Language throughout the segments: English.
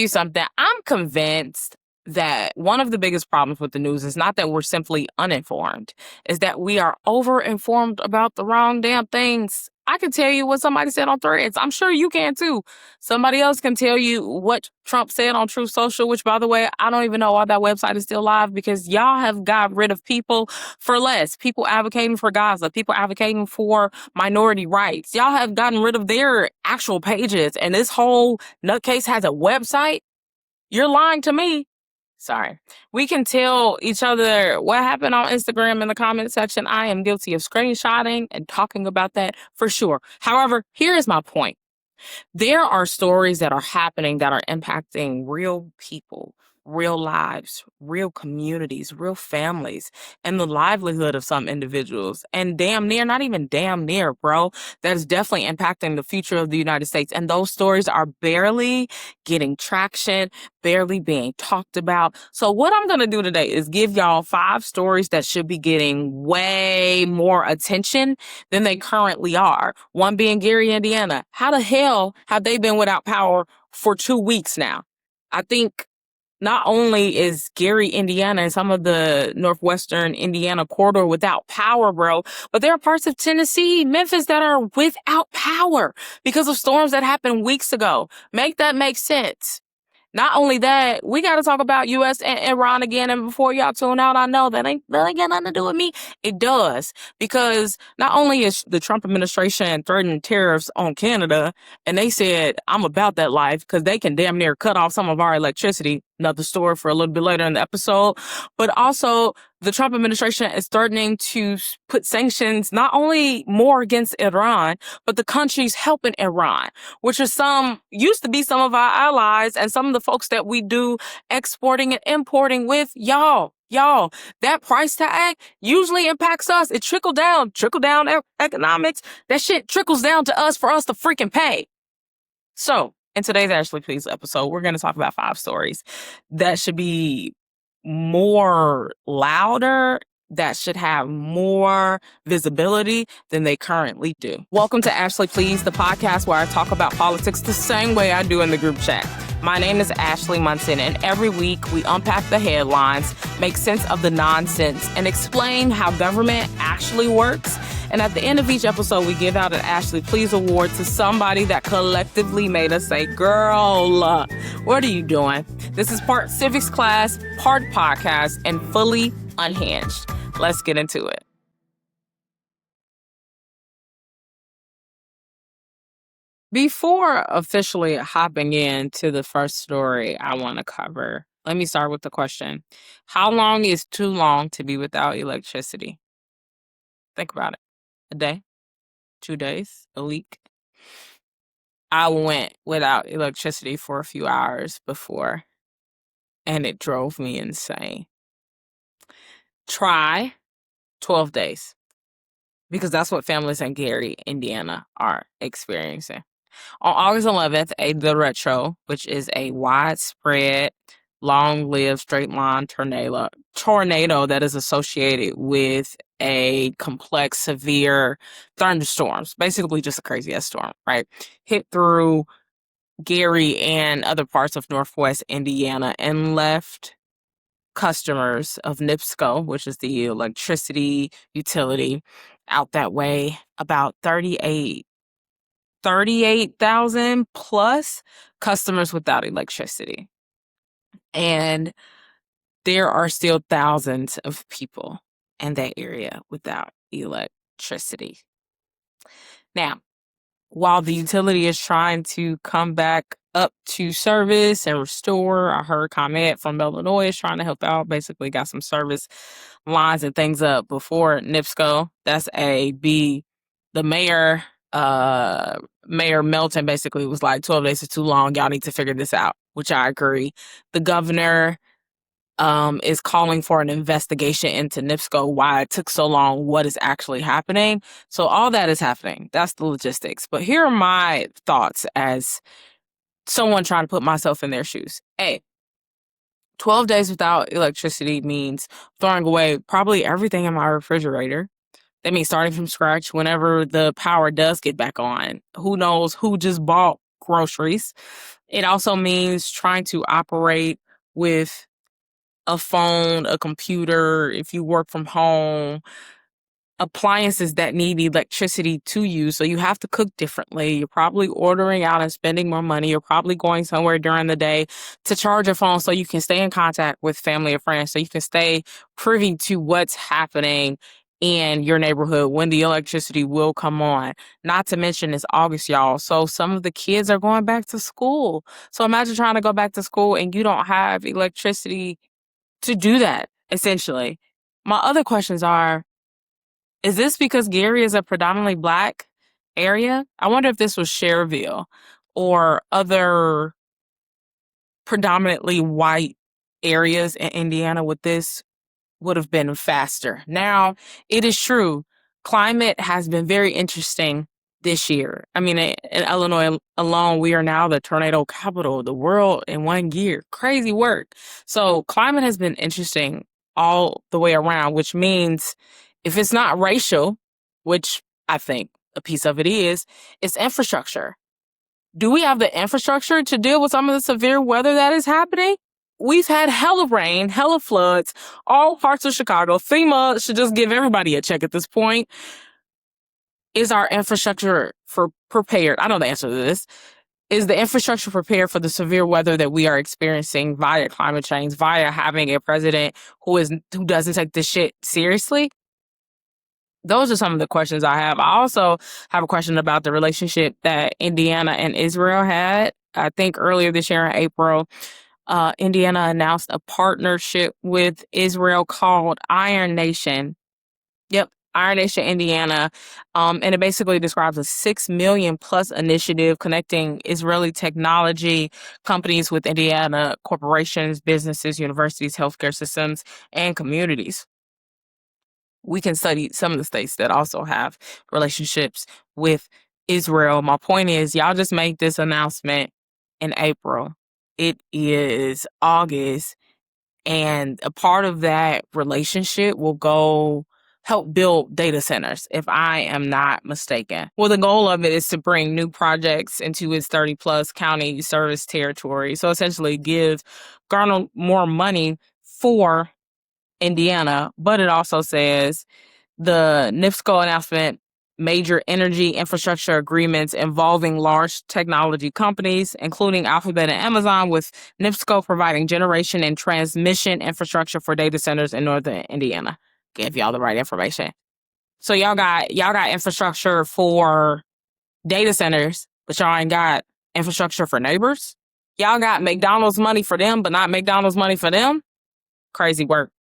you something. I'm convinced that one of the biggest problems with the news is not that we're simply uninformed, is that we are over-informed about the wrong damn things. I can tell you what somebody said on Threads. I'm sure you can too. Somebody else can tell you what Trump said on Truth Social, which, by the way, I don't even know why that website is still live, because y'all have got rid of people for less. People advocating for Gaza, people advocating for minority rights. Y'all have gotten rid of their actual pages, and this whole nutcase has a website? You're lying to me. Sorry. We can tell each other what happened on Instagram in the comment section. I am guilty of screenshotting and talking about that for sure. However, here is my point. There are stories that are happening that are impacting real people, real lives, real communities, real families, and the livelihood of some individuals. And damn near, not even damn near, bro, that is definitely impacting the future of the United States. And those stories are barely getting traction, barely being talked about. So what I'm going to do today is give y'all 5 stories that should be getting way more attention than they currently are. One being Gary, Indiana. How the hell have they been without power for 2 weeks now? I think not only is Gary, Indiana, and some of the northwestern Indiana corridor without power, bro, but there are parts of Tennessee, Memphis that are without power because of storms that happened weeks ago. Make that make sense. Not only that, we got to talk about U.S. and Iran again. And before y'all tune out, I know that ain't got nothing to do with me. It does. Because not only is the Trump administration threatening tariffs on Canada, and they said, I'm about that life because they can damn near cut off some of our electricity. Another story for a little bit later in the episode. But also, the Trump administration is threatening to put sanctions not only more against Iran, but the countries helping Iran, which are used to be some of our allies and some of the folks that we do exporting and importing with. Y'all, that price tag usually impacts us. It trickle down economics. That shit trickles down to us for us to freaking pay. So, in today's Ashley Please episode, we're going to talk about 5 stories that should be more louder, that should have more visibility than they currently do. Welcome to Ashley Please, the podcast where I talk about politics the same way I do in the group chat. My name is Ashley Munson, and every week we unpack the headlines, make sense of the nonsense, and explain how government actually works. And at the end of each episode, we give out an Ashley Please award to somebody that collectively made us say, girl, what are you doing? This is part civics class, part podcast, and fully unhinged. Let's get into it. Before officially hopping into the first story I want to cover, let me start with the question. How long is too long to be without electricity? Think about it. A day? 2 days? A week? I went without electricity for a few hours before, and it drove me insane. Try 12 days, because that's what families in Gary, Indiana are experiencing. On August 11th, the retro, which is a widespread, long-lived straight-line tornado that is associated with a complex, severe thunderstorms, basically just a crazy-ass storm, right? Hit through Gary and other parts of northwest Indiana and left customers of NIPSCO, which is the electricity utility out that way, about 38,000 plus customers without electricity. And there are still thousands of people in that area without electricity. Now, while the utility is trying to come back up to service and restore, I heard ComEd from Illinois is trying to help out, basically got some service lines and things up before NIPSCO. That's the mayor, Mayor Melton basically was like, 12 days is too long. Y'all need to figure this out, which I agree. The governor is calling for an investigation into NIPSCO, why it took so long, what is actually happening. So all that is happening. That's the logistics. But here are my thoughts as someone trying to put myself in their shoes. 12 days without electricity means throwing away probably everything in my refrigerator. That means starting from scratch whenever the power does get back on. Who knows who just bought groceries It also means trying to operate with a phone, a computer, if you work from home, appliances that need electricity to use. So you have to cook differently. You're probably ordering out and spending more money. You're probably going somewhere during the day to charge your phone so you can stay in contact with family or friends, so you can stay privy to what's happening in your neighborhood when the electricity will come on. Not to mention it's August, y'all. So some of the kids are going back to school. So imagine trying to go back to school and you don't have electricity to do that, essentially. My other questions are, is this because Gary is a predominantly Black area? I wonder if this was Cherville or other predominantly white areas in Indiana with this would have been faster. Now, it is true, climate has been very interesting this year. I mean, in Illinois alone, we are now the tornado capital of the world in 1 year. Crazy work. So climate has been interesting all the way around, which means if it's not racial, which I think a piece of it is, it's infrastructure. Do we have the infrastructure to deal with some of the severe weather that is happening? We've had hella rain, hella floods, all parts of Chicago. FEMA should just give everybody a check at this point. Is our infrastructure prepared? I know the answer to this. Is the infrastructure prepared for the severe weather that we are experiencing via climate change, via having a president who doesn't take this shit seriously? Those are some of the questions I have. I also have a question about the relationship that Indiana and Israel had. I think earlier this year in April, Indiana announced a partnership with Israel called Iron Nation. Yep, Iron Nation Indiana. And it basically describes a 6 million plus initiative connecting Israeli technology companies with Indiana corporations, businesses, universities, healthcare systems, and communities. We can study some of the states that also have relationships with Israel. My point is, y'all just made this announcement in April. It is August, and a part of that relationship will go help build data centers, if I am not mistaken. Well, the goal of it is to bring new projects into its 30 plus county service territory. So essentially garner more money for Indiana, but it also says the NIPSCO announcement major energy infrastructure agreements involving large technology companies, including Alphabet and Amazon, with NIPSCO providing generation and transmission infrastructure for data centers in northern Indiana. Give y'all the right information. So y'all got infrastructure for data centers, but y'all ain't got infrastructure for neighbors. Y'all got McDonald's money for them, but not McDonald's money for them. Crazy work.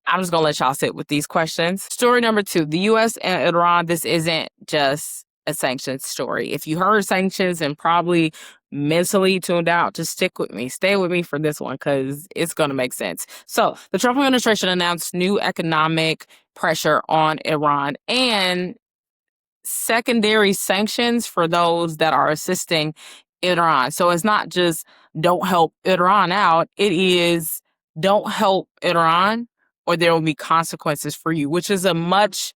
I'm just going to let y'all sit with these questions. Story number 2, the U.S. and Iran. This isn't just a sanctions story. If you heard sanctions and probably mentally tuned out, just stick with me. Stay with me for this one because it's going to make sense. So the Trump administration announced new economic pressure on Iran and secondary sanctions for those that are assisting Iran. So it's not just don't help Iran out. It is don't help Iran or there will be consequences for you, which is a much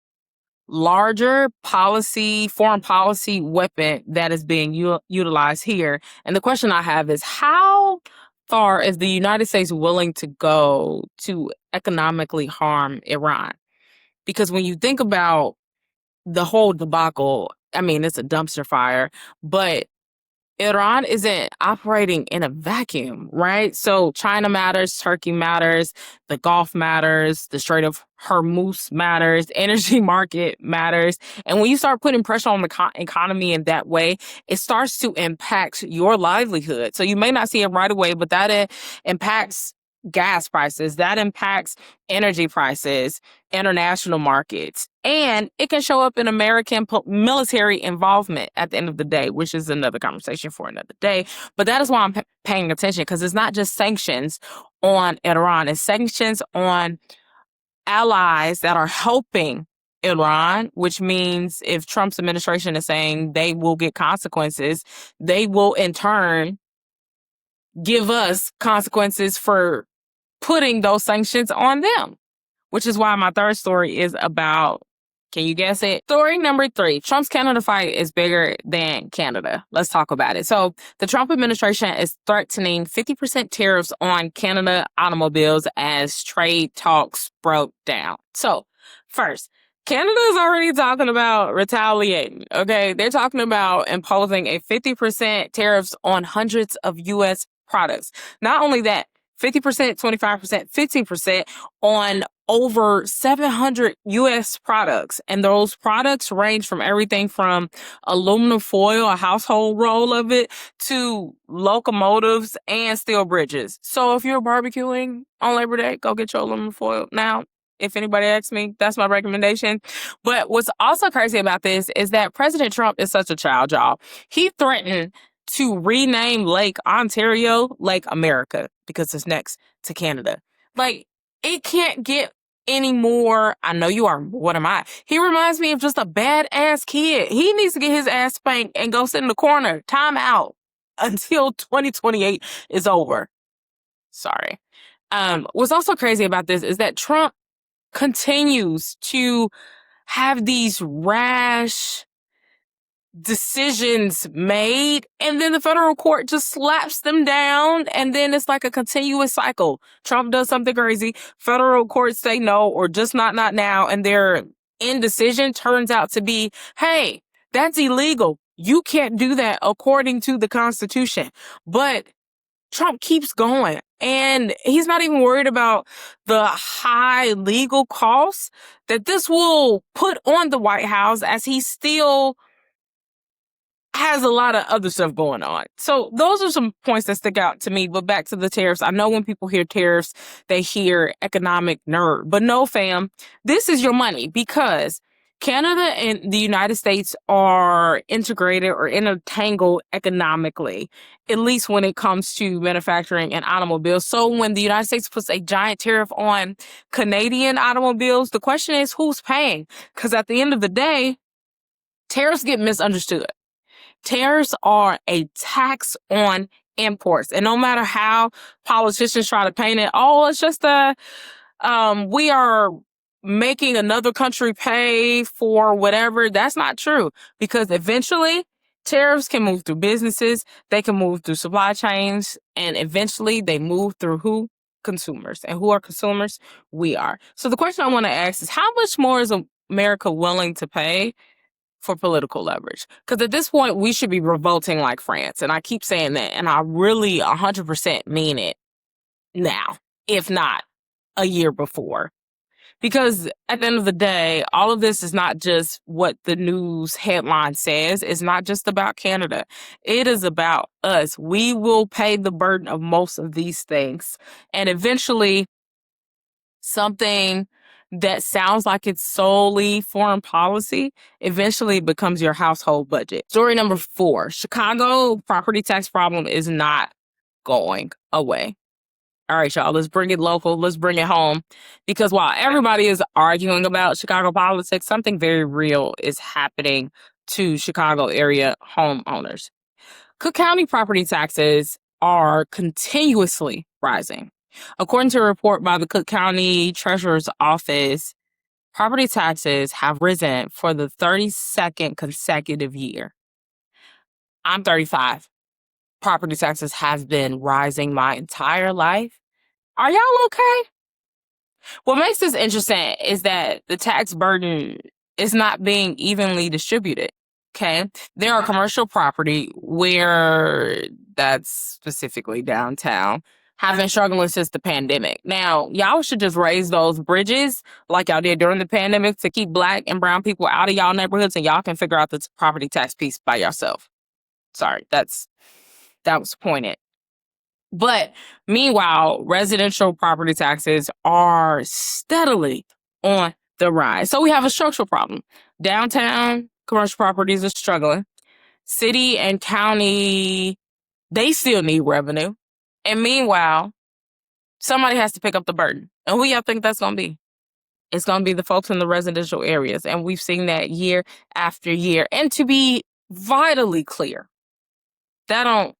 larger foreign policy weapon that is being utilized here. And the question I have is, how far is the United States willing to go to economically harm Iran? Because when you think about the whole debacle, I mean, it's a dumpster fire, but Iran isn't operating in a vacuum, right? So China matters, Turkey matters, the Gulf matters, the Strait of Hormuz matters, the energy market matters. And when you start putting pressure on the economy in that way, it starts to impact your livelihood. So you may not see it right away, but that impacts gas prices, that impacts energy prices, international markets, and it can show up in American military involvement at the end of the day, which is another conversation for another day. But that is why I'm paying attention, because it's not just sanctions on Iran, it's sanctions on allies that are helping Iran, which means if Trump's administration is saying they will get consequences, they will in turn give us consequences for putting those sanctions on them, which is why my third story is about Can you guess it? Story number 3. Trump's Canada fight is bigger than Canada. Let's talk about it. So the Trump administration is threatening 50% tariffs on Canada automobiles as trade talks broke down. So first, Canada is already talking about retaliating, okay? They're talking about imposing a 50% tariffs on hundreds of U.S. products. Not only that, 50%, 25%, 15% on over 700 U.S. products. And those products range from everything from aluminum foil, a household roll of it, to locomotives and steel bridges. So if you're barbecuing on Labor Day, go get your aluminum foil. Now, if anybody asks me, that's my recommendation. But what's also crazy about this is that President Trump is such a child, y'all. He threatened to rename Lake Ontario Lake America because it's next to Canada. Like, it can't get any more. I know you are. What am I? He reminds me of just a badass kid. He needs to get his ass spanked and go sit in the corner. Time out until 2028 is over. Sorry. What's also crazy about this is that Trump continues to have these rash decisions made, and then the federal court just slaps them down, and then it's like a continuous cycle. Trump does something crazy, federal courts say no, or just not now, and their indecision turns out to be, hey, that's illegal. You can't do that according to the Constitution. But Trump keeps going, and he's not even worried about the high legal costs that this will put on the White House, as he still has a lot of other stuff going on. So those are some points that stick out to me. But back to the tariffs. I know when people hear tariffs, they hear economic nerd. But no, fam, this is your money, because Canada and the United States are integrated or intertangled economically, at least when it comes to manufacturing and automobiles. So when the United States puts a giant tariff on Canadian automobiles, the question is, who's paying? Because at the end of the day, tariffs get misunderstood. Tariffs are a tax on imports. And no matter how politicians try to paint it, oh, it's just we are making another country pay for whatever. That's not true, because eventually tariffs can move through businesses, they can move through supply chains, and eventually they move through who? Consumers. And who are consumers? We are. So the question I want to ask is, how much more is America willing to pay for political leverage? Because at this point, we should be revolting like France. And I keep saying that, and I really 100% mean it now, if not a year before. Because at the end of the day, all of this is not just what the news headline says. It's not just about Canada. It is about us. We will pay the burden of most of these things. And eventually, something that sounds like it's solely foreign policy eventually becomes your household budget. Story number 4, Chicago property tax problem is not going away. All right, y'all, let's bring it local. Let's bring it home. Because while everybody is arguing about Chicago politics, something very real is happening to Chicago area homeowners. Cook County property taxes are continuously rising. According to a report by the Cook County Treasurer's Office, property taxes have risen for the 32nd consecutive year. I'm 35. Property taxes have been rising my entire life. Are y'all okay? What makes this interesting is that the tax burden is not being evenly distributed. Okay. There are commercial property where, that's specifically downtown, have been struggling since the pandemic. Now, y'all should just raise those bridges like y'all did during the pandemic to keep Black and brown people out of y'all neighborhoods, and y'all can figure out the property tax piece by yourself. Sorry, that was pointed. But meanwhile, residential property taxes are steadily on the rise. So we have a structural problem. Downtown commercial properties are struggling. City and county, they still need revenue. And meanwhile, somebody has to pick up the burden. And who y'all think that's going to be? It's going to be the folks in the residential areas. And we've seen that year after year. And to be vitally clear, that don't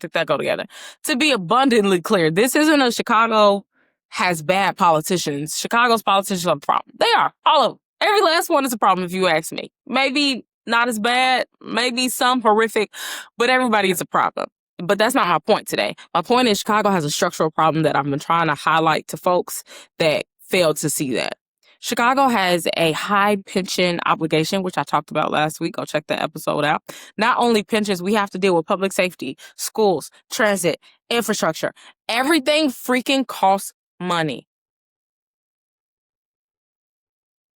think that go together. To be abundantly clear, this isn't a Chicago has bad politicians. Chicago's politicians are the problem. They are. All of them. Every last one is a problem if you ask me. Maybe not as bad, maybe some horrific, but everybody is a problem. But that's not my point today. My point is Chicago has a structural problem that I've been trying to highlight to folks that failed to see that. Chicago has a high pension obligation, which I talked about last week. Go check that episode out. Not only pensions, we have to deal with public safety, schools, transit, infrastructure. Everything freaking costs money.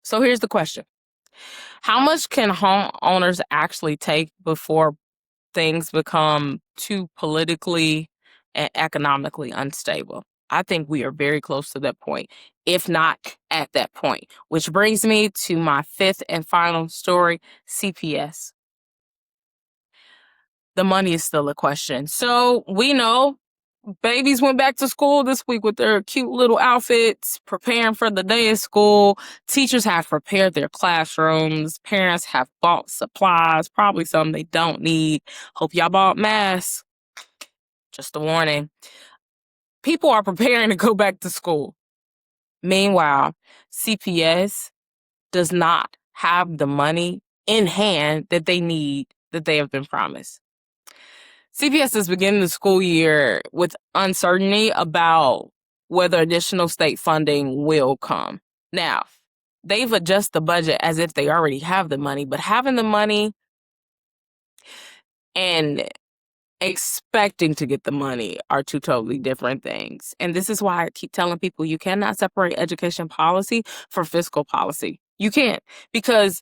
So here's the question. How much can homeowners actually take before things become too politically and economically unstable? I think we are very close to that point, if not at that point, which brings me to my fifth and final story, CPS. The money is still a question. So we know babies went back to school this week with their cute little outfits, preparing for the day of school. Teachers have prepared their classrooms. Parents have bought supplies, probably some they don't need. Hope y'all bought masks. Just a warning. People are preparing to go back to school. Meanwhile, CPS does not have the money in hand that they need, that they have been promised. CPS is beginning the school year with uncertainty about whether additional state funding will come. Now, they've adjusted the budget as if they already have the money, but having the money and expecting to get the money are two totally different things. And this is why I keep telling people you cannot separate education policy from fiscal policy. You can't, because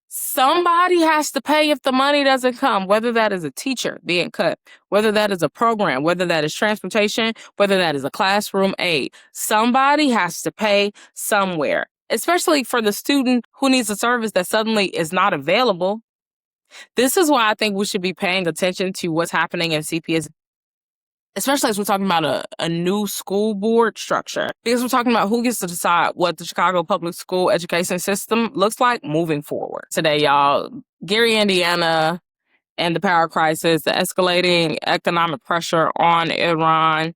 somebody has to pay if the money doesn't come, whether that is a teacher being cut, whether that is a program, whether that is transportation, whether that is a classroom aid. Somebody has to pay somewhere, especially for the student who needs a service that suddenly is not available. This is why I think we should be paying attention to what's happening in CPS, especially as we're talking about a new school board structure, because we're talking about who gets to decide what the Chicago public school education system looks like moving forward. Today, y'all, Gary, Indiana, and the power crisis, the escalating economic pressure on Iran,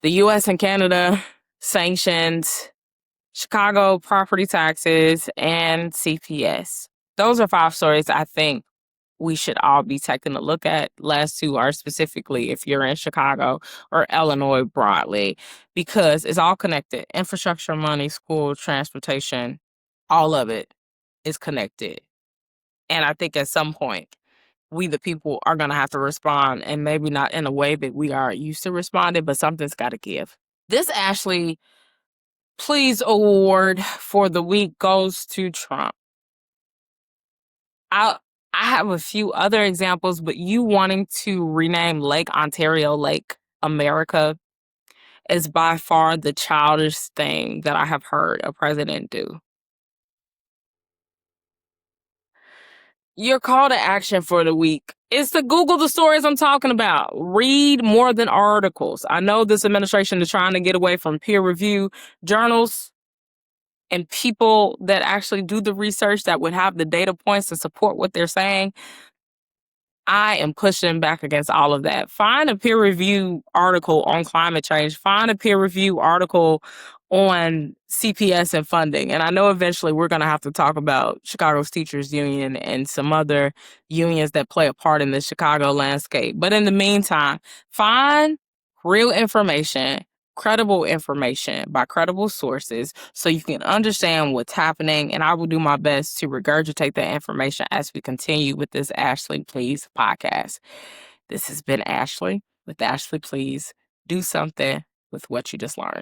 the U.S. and Canada sanctions, Chicago property taxes, and CPS. Those are 5 stories I think we should all be taking a look at. Last 2 are specifically if you're in Chicago or Illinois broadly, because it's all connected. Infrastructure, money, school, transportation, all of it is connected. And I think at some point, we the people are going to have to respond, and maybe not in a way that we are used to responding, but something's got to give. This Ashley Please award for the week goes to Trump. I have a few other examples, but you wanting to rename Lake Ontario Lake America is by far the childish thing that I have heard a president do. Your call to action for the week is to Google the stories I'm talking about. Read more than articles. I know this administration is trying to get away from peer review journals and people that actually do the research that would have the data points to support what they're saying. I am pushing back against all of that. Find a peer review article on climate change. Find a peer review article on CPS and funding. And I know eventually we're going to have to talk about Chicago's Teachers Union and some other unions that play a part in the Chicago landscape. But in the meantime, find real information, credible information by credible sources so you can understand what's happening. And I will do my best to regurgitate that information as we continue with this Ashley Please podcast. This has been Ashley with Ashley Please. Do something with what you just learned.